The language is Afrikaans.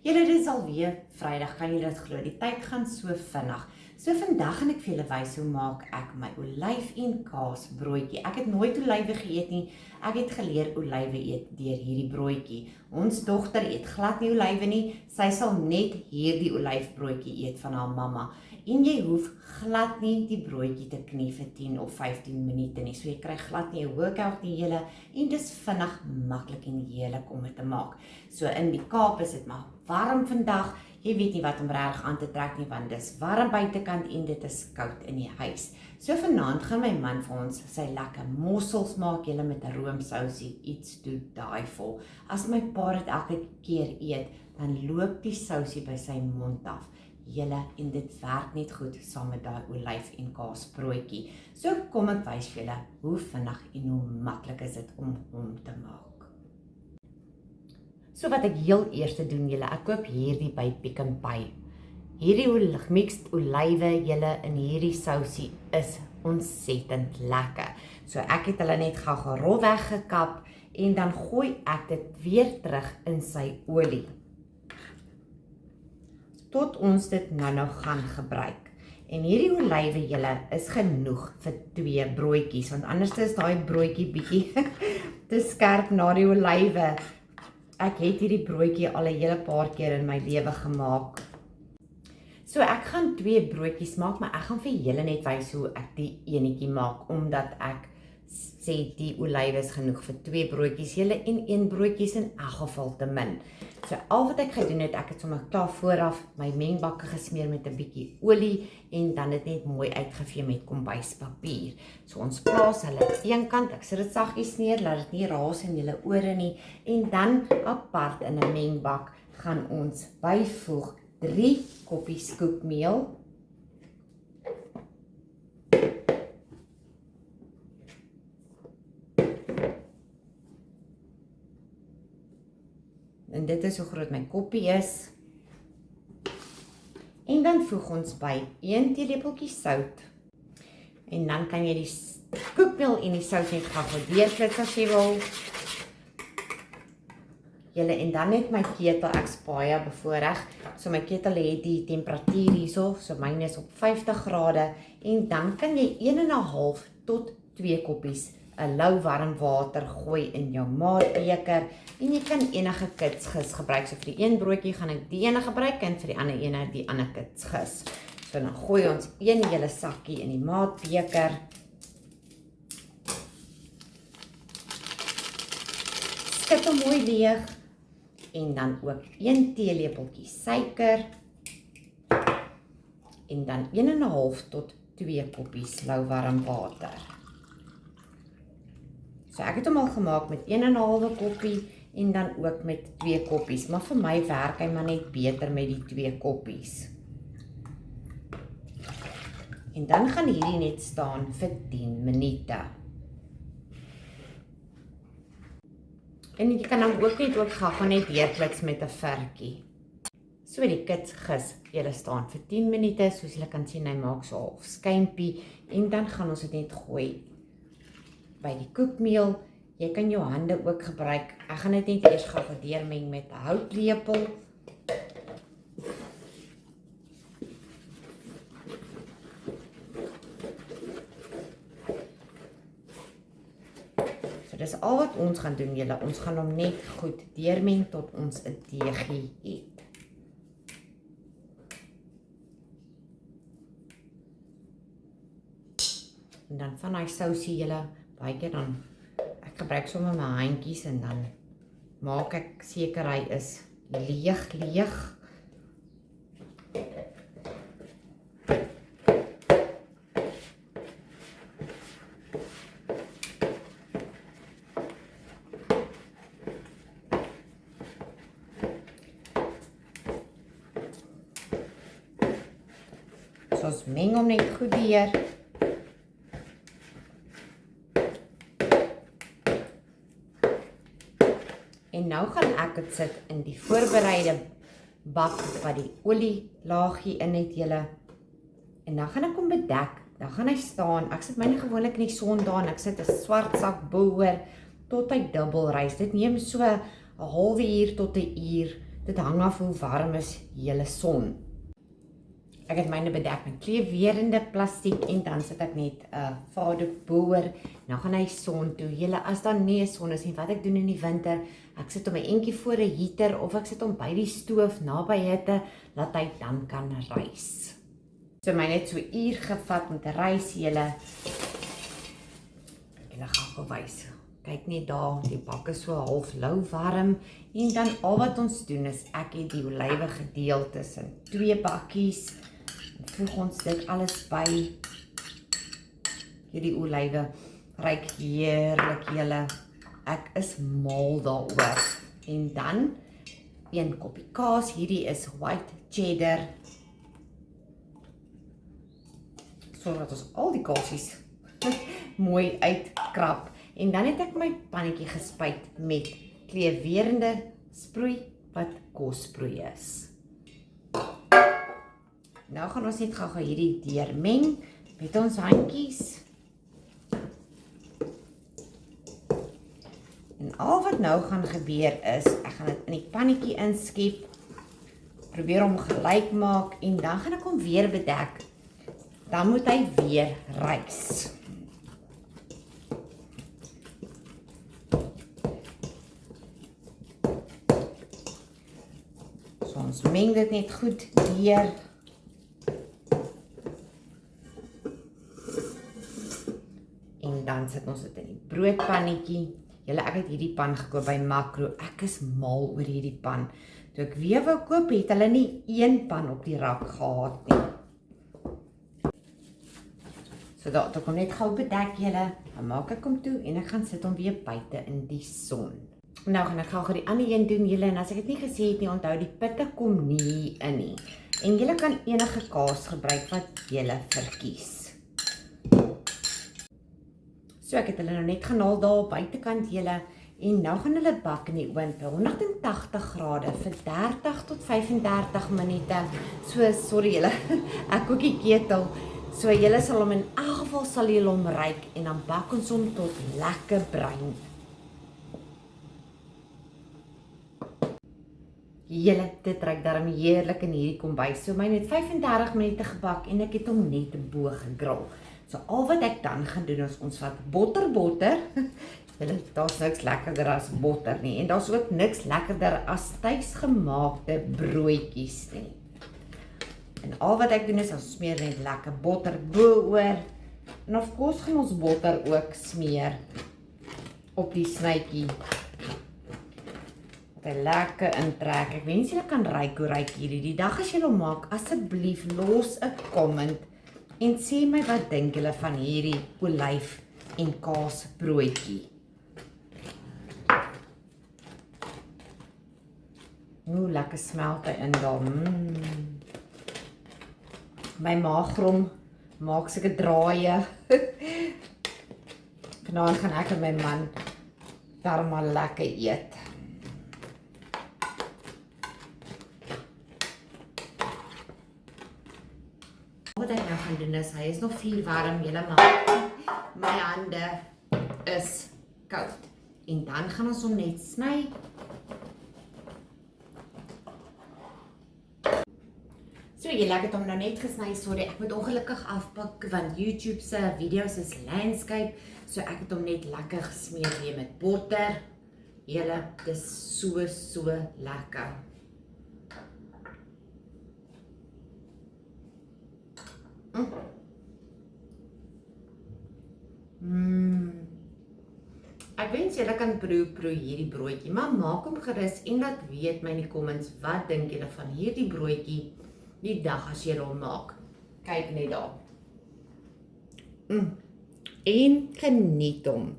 Julle, dit is alweer Vrydag, kan julle dit glo, die tyd gaan so vinnig. So vandag gaan ek vir julle wys hoe maak ek my olyf en kaas broodjie. Ek het nooit olywe geëet nie, ek het geleer olywe eet deur hierdie broodjie. Ons dogter eet glad nie olywe nie, sy sal net hierdie olyfbroodjie eet van haar mamma. En jy hoef glad nie die broodjie te knie vir 10 of 15 minute nie, so jy kry glad nie 'n workout nie julle, en dis vinnig, maklik en heerlik om dit te maak. So in die Kaap is dit maar warm vandag, jy weet nie wat om reg aan te trek nie, want dis warm buitekant en dit is koud in die huis. So vanaand gaan my man vir ons sy lekker mossels maak, julle met 'n roomsousie, iets to die for. As my pa dit elke keer eet, dan loop die sousie by sy mond af. Julle, en dit werk net goed saam met daai olyf en kaas broodjie. So kom ek wys vir julle hoe vinnig en hoe maklik is dit om hom te maak. So wat ek heel eers doen julle, ek koop hierdie by Pick n Pay. Hierdie gemixed olywe julle in hierdie sousie is ontsettend lekker. So ek het hulle net gou rof weggekap en dan gooi ek dit weer terug in sy olie, tot ons dit nou gaan gebruik. En hierdie olywe julle is genoeg vir 2 broodjies, want anders is daai broodjie bietjie te skerp na die olywe. Ek het hierdie broodjie al 'n hele paar keer in my lewe gemaak. So ek gaan 2 broodjies maak, maar ek gaan vir julle net wys hoe ek die enetjie maak, omdat ek sê die olywe is genoeg vir 2 broodjies julle, en 1 broodjie is in elk geval te min. So al wat ek gedoen het, ek het sommer klaar vooraf my mengbakke gesmeer met 'n bietjie olie en dan dit net mooi uitgevee met kombuispapier. So ons plaas hulle een kant, ek sit dit saggies neer, laat dit nie raas in julle ore nie, en dan apart in 'n mengbak gaan ons byvoeg 3 koppies koekmeel, en dit is hoe groot my koppie is. En dan voeg ons by 1 teelepeltjie sout. En dan kan jy die koekmeel en die sout net gaan deurklits as jy wil. Julle, en dan net my ketel, ek's baie bevoorreg. So my ketel het die temperatuur hierso, so myne is op 50 grade. En dan kan jy 1,5 tot 2 koppies 'n lou warm water gooi in jou maatbeker, en jy kan enige kitsgis gebruik. So vir die een broodjie gaan ek die ene gebruik en vir die ander ene die ander kitsgis. So dan gooi ons 1 hele sakkie in die maatbeker. Skit hom mooi leeg en dan ook 1 teelepeltjie suiker en dan 1,5 tot 2 koppies lou warm water. So ek het hom al gemaak met 1,5 koppie en dan ook met 2 koppies, maar vir my werk hy maar net beter met die 2 koppies. En dan gaan hierdie net staan vir 10 minute. En jy kan dan ook net gaan net deurklits met 'n vertjie. So die kitsgis, julle staan vir 10 minute, soos julle kan sien, hy maak so half skympie, en dan gaan ons dit net gooi by die koekmeel. Jy kan jou hande ook gebruik. Ek gaan dit net eers gou deurmeng met 'n houtlepel. So dis al wat ons gaan doen julle. Ons gaan hom net goed deurmeng tot ons 'n deegie het. En dan van daai sousie julle, baie keer dan, ek gebruik sommer my handjies en dan maak ek seker hy is leeg. So ons meng hom net goed deur. En nou gaan ek dit sit in die voorbereide bak wat die olie laagie in het julle. En dan gaan ek hom bedek. Dan gaan hy staan. Ek sit myne gewoonlik in die son daar en ek sit 'n swart sak boer tot hy dubbel rys. Dit neem so 'n halwe uur tot 'n uur Dit hang af hoe warm is julle son. Ek het myne bedek met kleefwerende plastiek en dan sit ek net 'n vaardoek boor. Nou gaan hy son toe. Julle, as daar nie 'n son is nie, wat ek doen in die winter, ek sit hom 'n entjie voor 'n heater of ek sit hom by die stoof naby hitte, laat hy dan kan rys. So my net so 'n uur gevat om te rys, julle. Julle gaan gewys. Kyk net daar, die bak is so half lou warm en dan al wat ons doen is ek het die olywe gedeel tussen 2 bakkies. Voeg ons dit alles by. Hierdie olywe ruik heerlik, julle. Ek is mal daaroor. En dan 1 koppie kaas. Hierdie is white cheddar. Sorg dat ons al die kaasies mooi uitkrap. En dan het ek my pannetjie gespuit met kleefwerende sproei wat kossproei is. Nou gaan ons net gou hierdie deurmeng met ons handjies. En al wat nou gaan gebeur is, ek gaan dit in die pannetjie inskiep, probeer hom gelyk maak en dan gaan ek hom weer bedek. Dan moet hy weer rys. So ons meng dit net goed deur. En dan sit ons dit in die broodpannetjie. Julle, ek het hierdie pan gekoop by Makro. Ek is mal oor hierdie pan. Toe ek weer wou koop, het hulle nie 1 pan op die rak gehad nie. So dat ek hom net gou bedek, julle. Dan maak ek hom toe en ek gaan sit hom weer buite in die son. Nou gaan ek gou die ander een doen, julle. En as ek dit nie gesê het nie, onthou die pitte kom nie in nie. En julle kan enige kaas gebruik wat julle verkies. So ek het hulle nou net gehaal daar buitekant, julle, en nou gaan hulle bak in die oond by 180 grade vir 30 tot 35 minute. So, sorry julle, ek kook die ketel. So julle sal hom in elk geval sal julle hom ruik en dan bak ons hom tot lekker bruin. Julle, dit ruik darm heerlik in hierdie kombuis. So myne het 35 minute gebak en ek het hom net bo gegrill. So al wat ek dan gaan doen is ons vat botter. Julle, daar's niks lekkerder as botter nie. En daar's ook niks lekkerder as tuisgemaakte broodjies nie. En al wat ek doen is ons smeer net lekker botter bo-oor. En of course gaan ons botter ook smeer op die snytjie. Dat hy lekker intrek. Ek wens julle kan ruik hoe ruik hierdie. Die dag as julle hom maak, asseblief los 'n comment en sê my wat dink julle van hierdie olyf en kaas broodjie. Lekker smelt hy in daar. My maagrom maak sulke draaie. Vanaand gaan ek en my man darmal lekker eet. Wat ek nou gaan doen is, hy is nog vuurwarm, julle, maar my hande is koud. En dan gaan ons hom net sny. So julle, ek het hom nou net gesny, sorry, ek moet ongelukkig afpak, want YouTube se video's is landscape, so ek het hom net lekker gesmeer weer met botter. Julle, dis so lekker. Ek wens julle kan proe hierdie broodjie, maar maak hom gerus en laat weet my in die comments, wat dink julle van hierdie broodjie die dag as julle hom maak. Kyk net daar. En geniet hom.